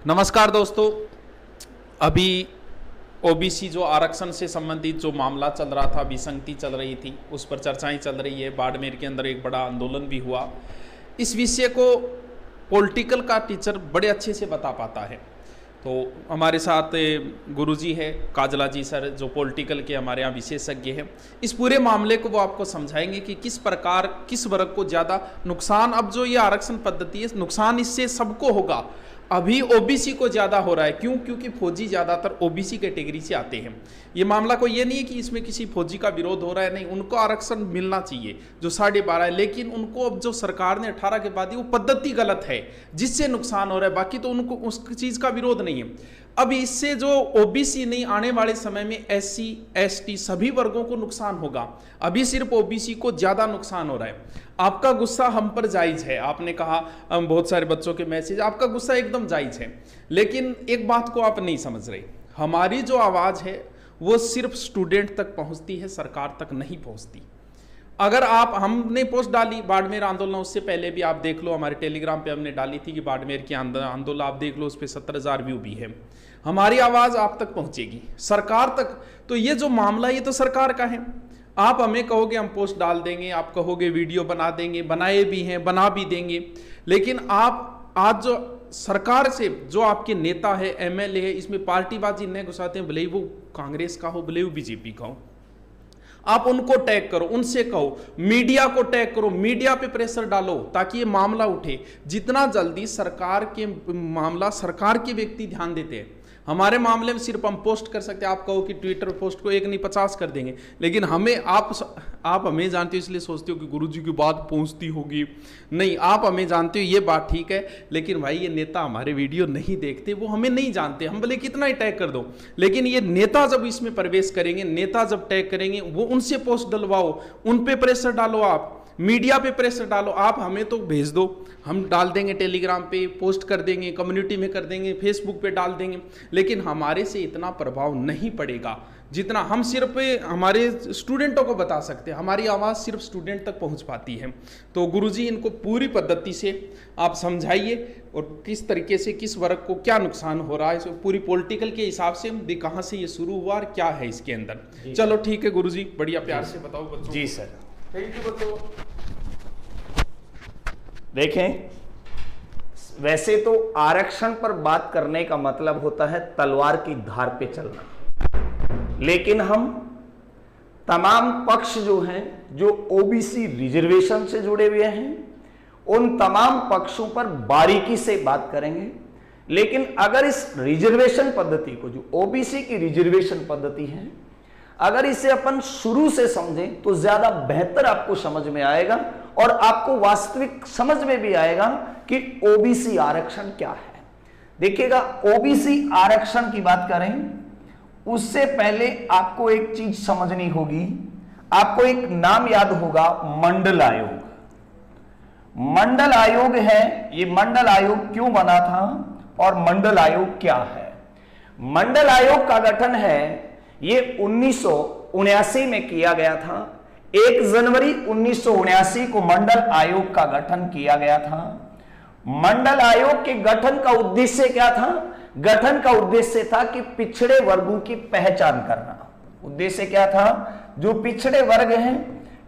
नमस्कार दोस्तों। अभी ओबीसी जो आरक्षण से संबंधित जो मामला चल रहा था, विसंगति चल रही थी, उस पर चर्चाएं चल रही है। बाड़मेर के अंदर एक बड़ा आंदोलन भी हुआ। इस विषय को पॉलिटिकल का टीचर बड़े अच्छे से बता पाता है। तो हमारे साथ गुरुजी है, काजला जी सर, जो पॉलिटिकल के हमारे यहाँ विशेषज्ञ हैं। इस पूरे मामले को वो आपको समझाएंगे कि किस प्रकार किस वर्ग को ज़्यादा नुकसान, अब जो ये आरक्षण पद्धति है, नुकसान इससे सबको होगा। अभी ओबीसी को ज़्यादा हो रहा है। क्यों? क्योंकि फौजी ज़्यादातर ओबीसी कैटेगरी से आते हैं। ये मामला को ये नहीं है कि इसमें किसी फौजी का विरोध हो रहा है, नहीं, उनको आरक्षण मिलना चाहिए जो 12.5 है, लेकिन उनको अब जो सरकार ने 18 के बाद दी वो पद्धति गलत है जिससे नुकसान हो रहा है। बाकी तो उनको उस चीज़ का विरोध नहीं है। अब इससे जो ओबीसी नहीं, आने वाले समय में एससी एसटी सभी वर्गों को नुकसान होगा। अभी सिर्फ ओबीसी को ज़्यादा नुकसान हो रहा है। आपका गुस्सा हम पर जायज़ है। आपने कहा बहुत सारे बच्चों के मैसेज, आपका गुस्सा एकदम जायज़ है, लेकिन एक बात को आप नहीं समझ रहे। हमारी जो आवाज़ है वो सिर्फ स्टूडेंट तक पहुंचती है, सरकार तक नहीं पहुंचती। अगर हमने पोस्ट डाली बाड़मेर आंदोलन, उससे पहले भी आप देख लो, हमारे टेलीग्राम पे हमने डाली थी कि बाड़मेर की आंदोलन आप देख लो, उस पर 70,000 व्यू भी है। हमारी आवाज़ आप तक पहुंचेगी, सरकार तक। तो ये जो मामला, ये तो सरकार का है। आप हमें कहोगे हम पोस्ट डाल देंगे, आप कहोगे वीडियो बना देंगे, बनाए भी हैं, बना भी देंगे, लेकिन आप आज जो सरकार से जो आपके नेता है, एमएलए है, इसमें पार्टीबाजी न घुसाते हैं, भले ही वो कांग्रेस का हो, भले ही वो बीजेपी का हो। आप उनको टैग करो, उनसे कहो, मीडिया को टैग करो, मीडिया पे प्रेशर डालो ताकि ये मामला उठे। जितना जल्दी सरकार के मामला सरकार के व्यक्ति ध्यान देते हैं। हमारे मामले में सिर्फ हम पोस्ट कर सकते हैं। आप कहो कि ट्विटर पोस्ट को 1 नहीं 50 कर देंगे, लेकिन हमें आप हमें जानते हो, इसलिए सोचते हो कि गुरुजी की बात पहुंचती होगी। नहीं, आप हमें जानते हो, ये बात ठीक है, लेकिन भाई ये नेता हमारे वीडियो नहीं देखते, वो हमें नहीं जानते। हम भले कितना ही टैग कर दो, लेकिन ये नेता जब इसमें प्रवेश करेंगे, नेता जब टैग करेंगे, वो उनसे पोस्ट डलवाओ, उन पे प्रेशर डालो, आप मीडिया पे प्रेशर डालो। आप हमें तो भेज दो, हम डाल देंगे, टेलीग्राम पे पोस्ट कर देंगे, कम्युनिटी में कर देंगे, फेसबुक पे डाल देंगे, लेकिन हमारे से इतना प्रभाव नहीं पड़ेगा जितना हम सिर्फ हमारे स्टूडेंटों को बता सकते हैं। हमारी आवाज़ सिर्फ स्टूडेंट तक पहुंच पाती है। तो गुरुजी इनको पूरी पद्धति से आप समझाइए और किस तरीके से किस वर्ग को क्या नुकसान हो रहा है, इसको पूरी पॉलिटिकल के हिसाब से भी, कहाँ से ये शुरू हुआ और क्या है इसके अंदर। चलो ठीक है गुरुजी, बढ़िया प्यार से बताओ बच्चों। जी सर, थैंक यू बच्चों। देखें, वैसे तो आरक्षण पर बात करने का मतलब होता है तलवार की धार पे चलना, लेकिन हम तमाम पक्ष जो हैं, जो ओबीसी रिजर्वेशन से जुड़े हुए हैं, उन तमाम पक्षों पर बारीकी से बात करेंगे। लेकिन अगर इस रिजर्वेशन पद्धति को, जो ओबीसी की रिजर्वेशन पद्धति है, अगर इसे अपन शुरू से समझें तो ज्यादा बेहतर आपको समझ में आएगा और आपको वास्तविक समझ में भी आएगा कि ओबीसी आरक्षण क्या है। देखिएगा, ओबीसी आरक्षण की बात करें उससे पहले आपको एक चीज समझनी होगी। आपको एक नाम याद होगा, मंडल आयोग। मंडल आयोग है, ये मंडल आयोग क्यों बना था और मंडल आयोग क्या है? मंडल आयोग का गठन है, ये 1979 में किया गया था। 1 जनवरी 1979 को मंडल आयोग का गठन किया गया था। मंडल आयोग के गठन का उद्देश्य क्या था? गठन का उद्देश्य था कि पिछड़े वर्गों की पहचान करना। उद्देश्य क्या था? जो पिछड़े वर्ग हैं,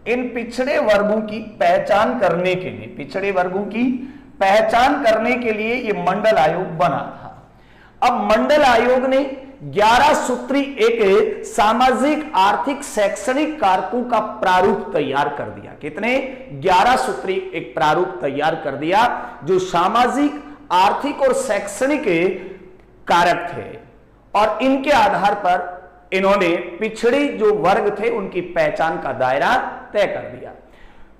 इन पिछड़े वर्गों की पहचान करने के लिए, पिछड़े वर्गों की पहचान करने के लिए ये मंडल आयोग बना था। अब मंडल आयोग ने 11 सूत्री एक सामाजिक आर्थिक शैक्षणिक कारकों का प्रारूप तैयार कर दिया। कितने? 11 सूत्री एक प्रारूप तैयार कर दिया, जो सामाजिक आर्थिक और शैक्षणिक कारक थे, और इनके आधार पर इन्होंने पिछड़ी जो वर्ग थे उनकी पहचान का दायरा तय कर दिया।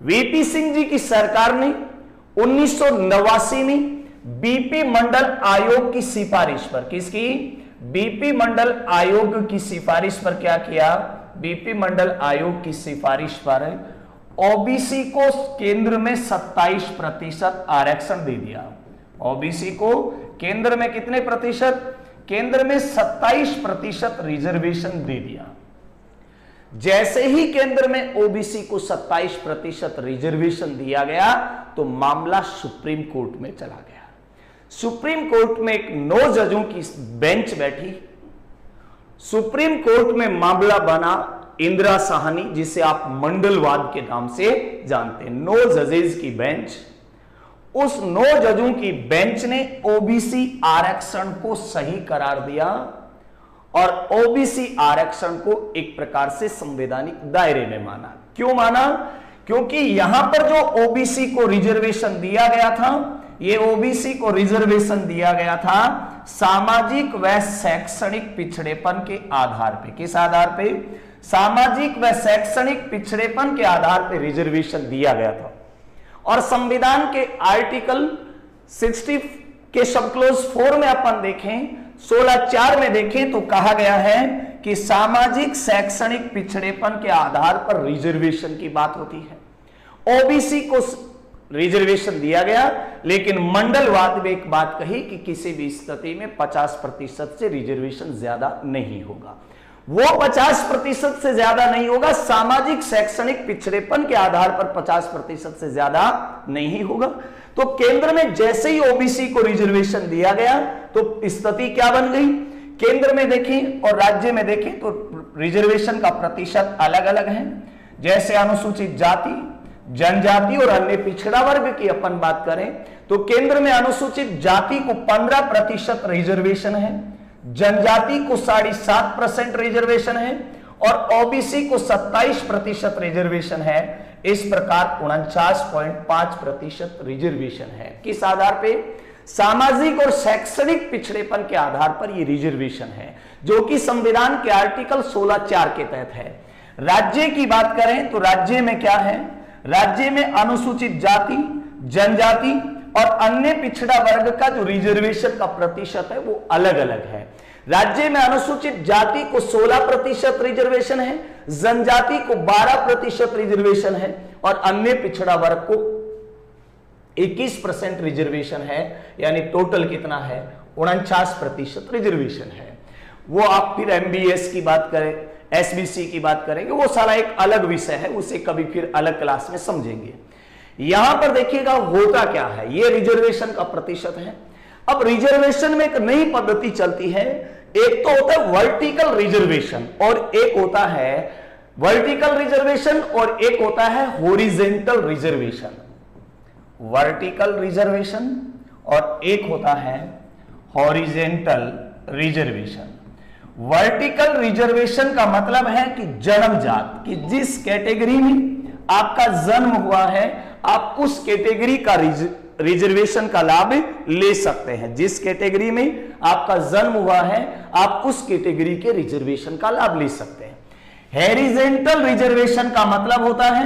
वीपी सिंह जी की सरकार ने 1989 में बीपी मंडल आयोग की सिफारिश पर, किसकी? बीपी मंडल आयोग की सिफारिश पर क्या किया? बीपी मंडल आयोग की सिफारिश पर ओबीसी को केंद्र में 27% आरक्षण दे दिया। ओबीसी को केंद्र में कितने प्रतिशत? केंद्र में 27% रिजर्वेशन दे दिया। जैसे ही केंद्र में ओबीसी को 27% रिजर्वेशन दिया गया तो मामला सुप्रीम कोर्ट में चला गया। सुप्रीम कोर्ट में एक 9 जजों की बेंच बैठी। सुप्रीम कोर्ट में मामला बना इंदिरा साहनी, जिसे आप मंडलवाद के नाम से जानते हैं। 9 जजेस की बेंच, उस 9 जजों की बेंच ने ओबीसी आरक्षण को सही करार दिया और ओबीसी आरक्षण को एक प्रकार से संवैधानिक दायरे में माना। क्यों माना? क्योंकि यहां पर जो ओबीसी को रिजर्वेशन दिया गया था, ये ओबीसी को रिजर्वेशन दिया गया था सामाजिक व शैक्षणिक पिछड़ेपन के आधार पे। किस आधार पे? सामाजिक व शैक्षणिक पिछड़ेपन के आधार पे रिजर्वेशन दिया गया था। और संविधान के आर्टिकल 60 के सब क्लोज 4 में अपन देखें, 16(4) में देखें तो कहा गया है कि सामाजिक शैक्षणिक पिछड़ेपन के आधार पर रिजर्वेशन की बात होती है। ओबीसी को रिजर्वेशन दिया गया, लेकिन मंडलवाद में एक बात कही कि किसी भी स्थिति में 50% से रिजर्वेशन ज्यादा नहीं होगा। वो 50% से ज्यादा नहीं होगा, सामाजिक शैक्षणिक पिछड़ेपन के आधार पर 50% से ज्यादा नहीं होगा। तो केंद्र में जैसे ही ओबीसी को रिजर्वेशन दिया गया तो स्थिति क्या बन गई? केंद्र में देखें और राज्य में देखें तो रिजर्वेशन का प्रतिशत अलग अलग है। जैसे अनुसूचित जाति, जनजाति और अन्य पिछड़ा वर्ग की अपन बात करें तो केंद्र में अनुसूचित जाति को 15% रिजर्वेशन है, जनजाति को 7.5% रिजर्वेशन है और ओबीसी को 27% रिजर्वेशन है। इस प्रकार 49.5% रिजर्वेशन है। किस आधार पे? सामाजिक और शैक्षणिक पिछड़ेपन के आधार पर यह रिजर्वेशन है, जो कि संविधान के आर्टिकल 16(4) के तहत है। राज्य की बात करें तो राज्य में क्या है? राज्य में अनुसूचित जाति, जनजाति और अन्य पिछड़ा वर्ग का जो रिजर्वेशन का प्रतिशत है वो अलग अलग है। राज्य में अनुसूचित जाति को 16% रिजर्वेशन है, जनजाति को 12% रिजर्वेशन है और अन्य पिछड़ा वर्ग को 21% रिजर्वेशन है। यानी टोटल कितना है? 49% रिजर्वेशन है। वो आप फिर एमबीएस की बात करें, एसबीसी की बात करेंगे, वो सारा एक अलग विषय है, उसे कभी फिर अलग क्लास में समझेंगे। यहां पर देखिएगा होता क्या है, ये रिजर्वेशन का प्रतिशत है। अब रिजर्वेशन में एक नई पद्धति चलती है। एक तो होता है वर्टिकल रिजर्वेशन और एक होता है वर्टिकल रिजर्वेशन और एक होता है हॉरिजॉन्टल रिजर्वेशन। वर्टिकल रिजर्वेशन और एक होता है हॉरिजॉन्टल रिजर्वेशन। वर्टिकल रिजर्वेशन का मतलब है कि जन्मजात, कि जिस कैटेगरी में आपका जन्म हुआ है आप उस कैटेगरी का रिजर्वेशन का लाभ ले सकते हैं। जिस कैटेगरी में आपका जन्म हुआ है आप उस कैटेगरी के रिजर्वेशन का लाभ ले सकते हैं। हॉरिजॉन्टल रिजर्वेशन का मतलब होता है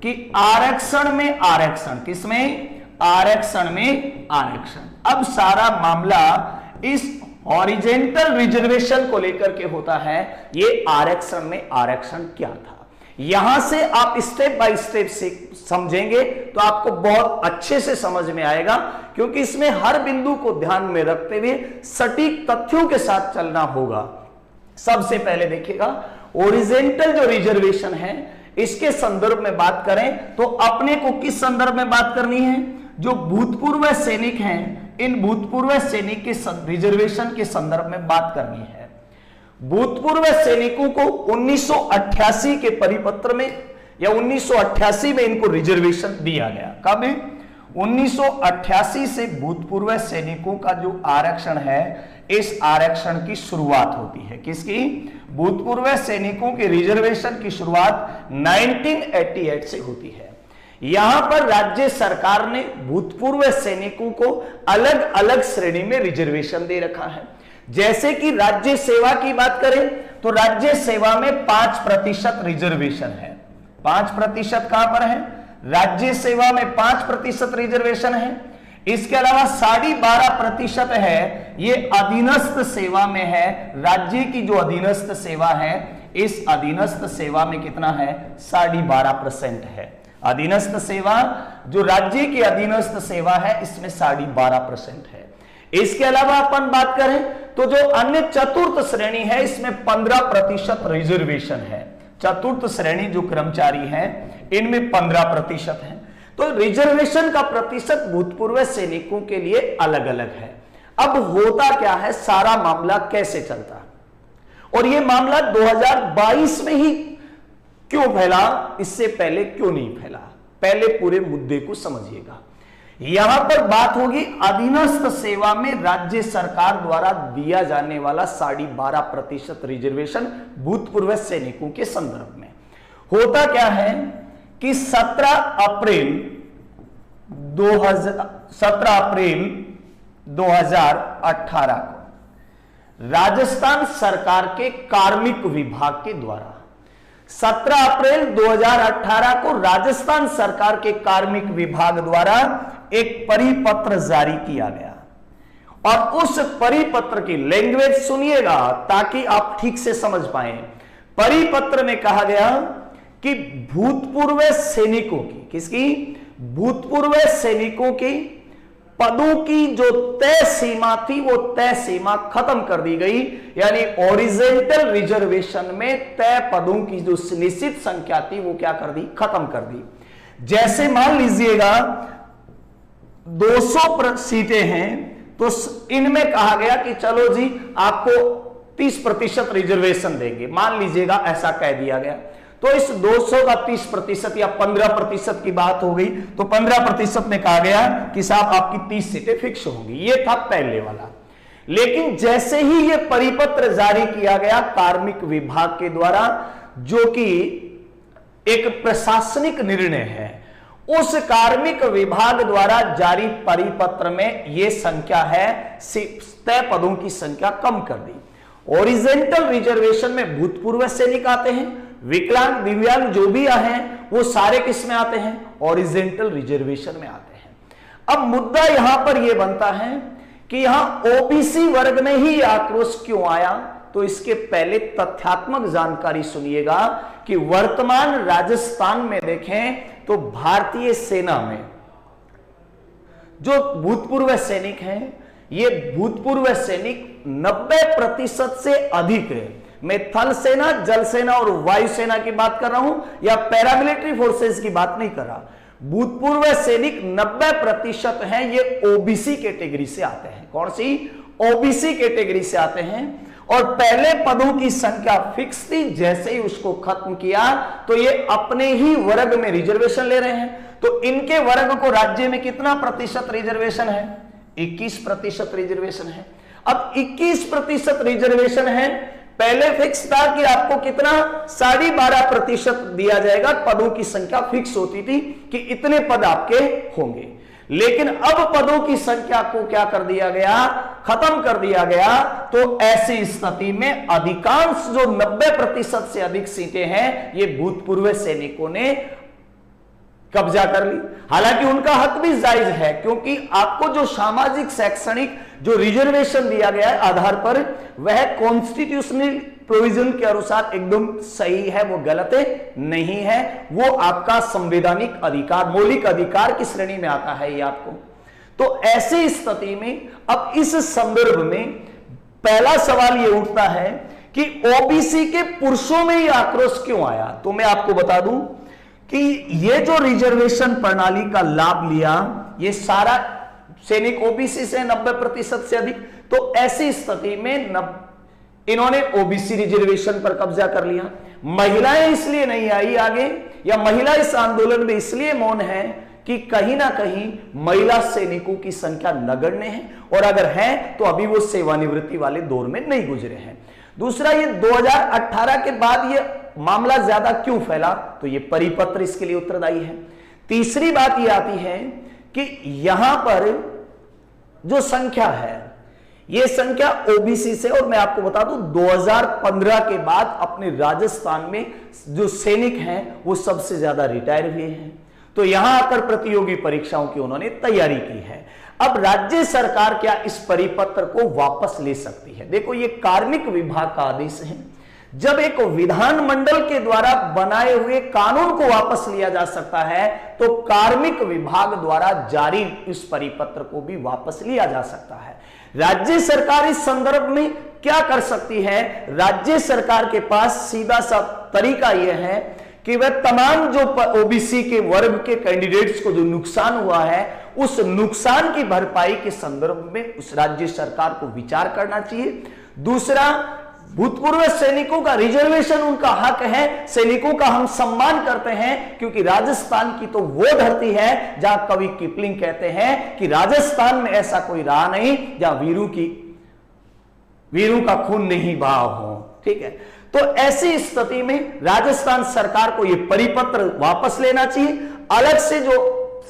कि आरक्षण में आरक्षण, किसमें? आरक्षण में आरक्षण। अब सारा मामला इस हॉरिजॉन्टल रिजर्वेशन को लेकर के होता है। ये आरक्षण में आरक्षण क्या था, यहां से आप स्टेप बाय स्टेप से समझेंगे तो आपको बहुत अच्छे से समझ में आएगा, क्योंकि इसमें हर बिंदु को ध्यान में रखते हुए सटीक तथ्यों के साथ चलना होगा। सबसे पहले देखिएगा हॉरिजॉन्टल जो रिजर्वेशन है इसके संदर्भ में बात करें तो अपने को किस संदर्भ में बात करनी है? जो भूतपूर्व सैनिक हैं, इन भूतपूर्व सैनिक के रिजर्वेशन के संदर्भ में बात करनी है। भूतपूर्व सैनिकों को 1988 के परिपत्र में या 1988 में इनको रिजर्वेशन दिया गया। कब? 1988 से भूतपूर्व सैनिकों का जो आरक्षण है इस आरक्षण की शुरुआत होती है। किसकी? भूतपूर्व सैनिकों के रिजर्वेशन की शुरुआत 1988 से होती है। यहां पर राज्य सरकार ने भूतपूर्व सैनिकों को अलग अलग श्रेणी में रिजर्वेशन दे रखा है। जैसे कि राज्य सेवा की बात करें तो राज्य सेवा में 5% रिजर्वेशन है। 5% कहां पर है? राज्य सेवा में 5% रिजर्वेशन है। इसके अलावा 12.5% है ये अधीनस्थ सेवा में है। राज्य की जो अधीनस्थ सेवा है इस अधीनस्थ सेवा में कितना है? 12.5% है। अधीनस्थ सेवा जो राज्य की अधीनस्थ सेवा है इसमें 12.5% है। इसके अलावा अपन बात करें तो जो अन्य चतुर्थ श्रेणी है इसमें 15% रिजर्वेशन है। चतुर्थ श्रेणी जो कर्मचारी हैं इनमें 15% है। तो रिजर्वेशन का प्रतिशत भूतपूर्व सैनिकों के लिए अलग अलग है। अब होता क्या है, सारा मामला कैसे चलता है, और यह मामला 2022 में ही क्यों फैला, इससे पहले क्यों नहीं फैला, पहले पूरे मुद्दे को समझिएगा। यहां पर बात होगी अधीनस्थ सेवा में राज्य सरकार द्वारा दिया जाने वाला 12.5% रिजर्वेशन भूतपूर्व सैनिकों के संदर्भ में। होता क्या है कि 17 अप्रैल 2018 को राजस्थान सरकार के कार्मिक विभाग के द्वारा 17 अप्रैल 2018 को राजस्थान सरकार के कार्मिक विभाग द्वारा एक परिपत्र जारी किया गया, और उस परिपत्र की लैंग्वेज सुनिएगा ताकि आप ठीक से समझ पाए। परिपत्र में कहा गया कि भूतपूर्व सैनिकों की, किसकी, भूतपूर्व सैनिकों की पदों की जो तय सीमा थी वो तय सीमा खत्म कर दी गई, यानी ओरिजेंटल रिजर्वेशन में तय पदों की जो निश्चित संख्या थी वो क्या कर दी, खत्म कर दी। जैसे मान लीजिएगा 200 सीटें हैं, तो इनमें कहा गया कि चलो जी आपको 30% रिजर्वेशन देंगे, मान लीजिएगा ऐसा कह दिया गया। तो इस 200 का 30% या 15% की बात हो गई, तो 15% में कहा गया कि साहब आपकी 30 सीटें फिक्स होंगी। ये था पहले वाला। लेकिन जैसे ही ये परिपत्र जारी किया गया कार्मिक विभाग के द्वारा, जो कि एक प्रशासनिक निर्णय है, उस कार्मिक विभाग द्वारा जारी परिपत्र में यह संख्या है, तय पदों की संख्या कम कर दी। ओरिजेंटल रिजर्वेशन में भूतपूर्व सैनिक आते हैं, विकलांग दिव्यांग जो भी हैं वो सारे किस में आते हैं, ओरिजेंटल रिजर्वेशन में आते हैं। अब मुद्दा यहां पर यह बनता है कि यहां ओबीसी वर्ग में ही आक्रोश क्यों आया, तो इसके पहले तथ्यात्मक जानकारी सुनिएगा कि वर्तमान राजस्थान में देखें तो भारतीय सेना में जो भूतपूर्व सैनिक हैं, ये भूतपूर्व सैनिक 90% से अधिक है। मैं थल सेना, जल सेना और वायुसेना की बात कर रहा हूं, या पैरामिलिट्री फोर्सेस की बात नहीं कर रहा। भूतपूर्व सैनिक 90% हैं, ये ओबीसी कैटेगरी से आते हैं। कौन सी, ओबीसी कैटेगरी से आते हैं। और पहले पदों की संख्या फिक्स थी, जैसे ही उसको खत्म किया तो ये अपने ही वर्ग में रिजर्वेशन ले रहे हैं। तो इनके वर्ग को राज्य में कितना प्रतिशत रिजर्वेशन है, 21% रिजर्वेशन है। अब 21% रिजर्वेशन है, पहले फिक्स था कि आपको कितना 12.5% दिया जाएगा, पदों की संख्या फिक्स होती थी कि इतने पद आपके होंगे। लेकिन अब पदों की संख्या को क्या कर दिया गया, खत्म कर दिया गया। तो ऐसी स्थिति में अधिकांश जो 90% से अधिक सीटें हैं, ये भूतपूर्व सैनिकों ने कब्जा कर ली। हालांकि उनका हक भी जायज है, क्योंकि आपको जो सामाजिक शैक्षणिक जो रिजर्वेशन दिया गया है आधार पर, वह कॉन्स्टिट्यूशनल प्रोविजन के अनुसार एकदम सही है, वो गलत नहीं है। वो आपका संवैधानिक अधिकार, मौलिक अधिकार की श्रेणी में आता है ये आपको। तो ऐसी स्थिति में अब इस संदर्भ में पहला सवाल ये उठता है कि ओबीसी के पुरुषों में ये आक्रोश क्यों आया। तो मैं आपको बता दूं कि ये जो रिजर्वेशन प्रणाली का लाभ लिया, ये सारा सैनिक ओबीसी से 90% से अधिक। तो ऐसी स्थिति में इन्होंने ओबीसी रिजर्वेशन पर कब्जा कर लिया। महिलाएं इसलिए नहीं आई आगे, या महिला इस आंदोलन में इसलिए मौन है कि कहीं ना कहीं महिला सैनिकों की संख्या नगण्य है, और अगर है तो अभी वो सेवानिवृत्ति वाले दौर में नहीं गुजरे हैं। दूसरा, ये 2018 के बाद ये मामला ज्यादा क्यों फैला, तो ये परिपत्र इसके लिए उत्तरदायी है। तीसरी बात ये आती है कि यहां पर जो संख्या है, ये संख्या ओबीसी से, और मैं आपको बता दूं 2015 के बाद अपने राजस्थान में जो सैनिक हैं वो सबसे ज्यादा रिटायर हुए हैं। तो यहां आकर प्रतियोगी परीक्षाओं की उन्होंने तैयारी की है। अब राज्य सरकार क्या इस परिपत्र को वापस ले सकती है। देखो, ये कार्मिक विभाग का आदेश है। जब एक विधानमंडल के द्वारा बनाए हुए कानून को वापस लिया जा सकता है, तो कार्मिक विभाग द्वारा जारी इस परिपत्र को भी वापस लिया जा सकता है। राज्य सरकार इस संदर्भ में क्या कर सकती है, राज्य सरकार के पास सीधा सा तरीका यह है कि वह तमाम जो ओबीसी के वर्ग के कैंडिडेट्स को जो नुकसान हुआ है, उस नुकसान की भरपाई के संदर्भ में उस राज्य सरकार को विचार करना चाहिए। दूसरा, भूतपूर्व सैनिकों का रिजर्वेशन उनका हक है, सैनिकों का हम सम्मान करते हैं, क्योंकि राजस्थान की तो वो धरती है जहां कवि किपलिंग कहते हैं कि राजस्थान में ऐसा कोई रहा नहीं जहां वीरों का खून नहीं बहा हो। ठीक है, तो ऐसी स्थिति में राजस्थान सरकार को यह परिपत्र वापस लेना चाहिए। अलग से जो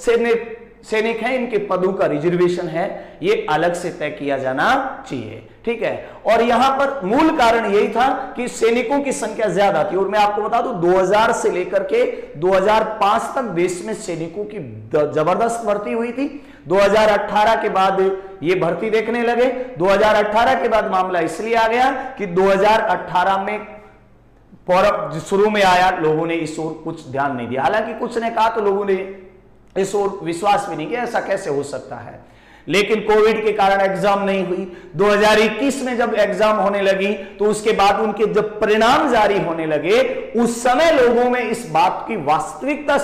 सैनिक हैं, इनके पदों का रिजर्वेशन है, ये अलग से तय किया जाना चाहिए। ठीक है, और यहां पर मूल कारण यही था कि सैनिकों की संख्या ज्यादा थी। और मैं आपको बता दूं, 2000 से लेकर के 2005 तक देश में सैनिकों की जबरदस्त भर्ती हुई थी। 2018 के बाद ये भर्ती देखने लगे। 2018 के बाद मामला इसलिए आ गया कि 2018 में शुरू में आया, लोगों ने इस ओर कुछ ध्यान नहीं दिया। हालांकि कुछ ने कहा तो लोगों ने इस ओर विश्वास भी नहीं किया, ऐसा कैसे हो सकता है। लेकिन कोविड के कारण एग्जाम नहीं हुई। 2021 में जब एग्जाम होने लगी तो उसके बाद उनके जब परिणाम जारी होने लगे, उस समय लोगों में इस बात की वास्तविकता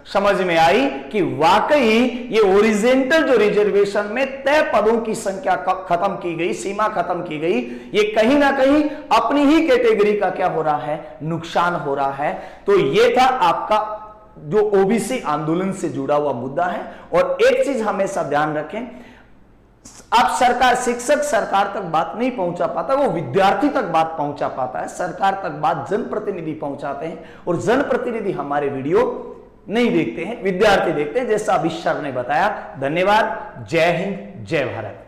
समझ में आई कि वाकई ये ओरिजेंटल जो रिजर्वेशन में तय पदों की संख्या खत्म की गई, सीमा खत्म की गई, ये कहीं ना कहीं अपनी ही कैटेगरी का क्या हो रहा है, नुकसान हो रहा है। तो ये था आपका जो ओबीसी आंदोलन से जुड़ा हुआ मुद्दा है। और एक चीज हमेशा ध्यान रखें, अब सरकार, शिक्षक सरकार तक बात नहीं पहुंचा पाता, वो विद्यार्थी तक बात पहुंचा पाता है। सरकार तक बात जनप्रतिनिधि पहुंचाते हैं, और जनप्रतिनिधि हमारे वीडियो नहीं देखते हैं, विद्यार्थी देखते हैं, जैसा अभी सर ने बताया। धन्यवाद। जय हिंद, जय भारत।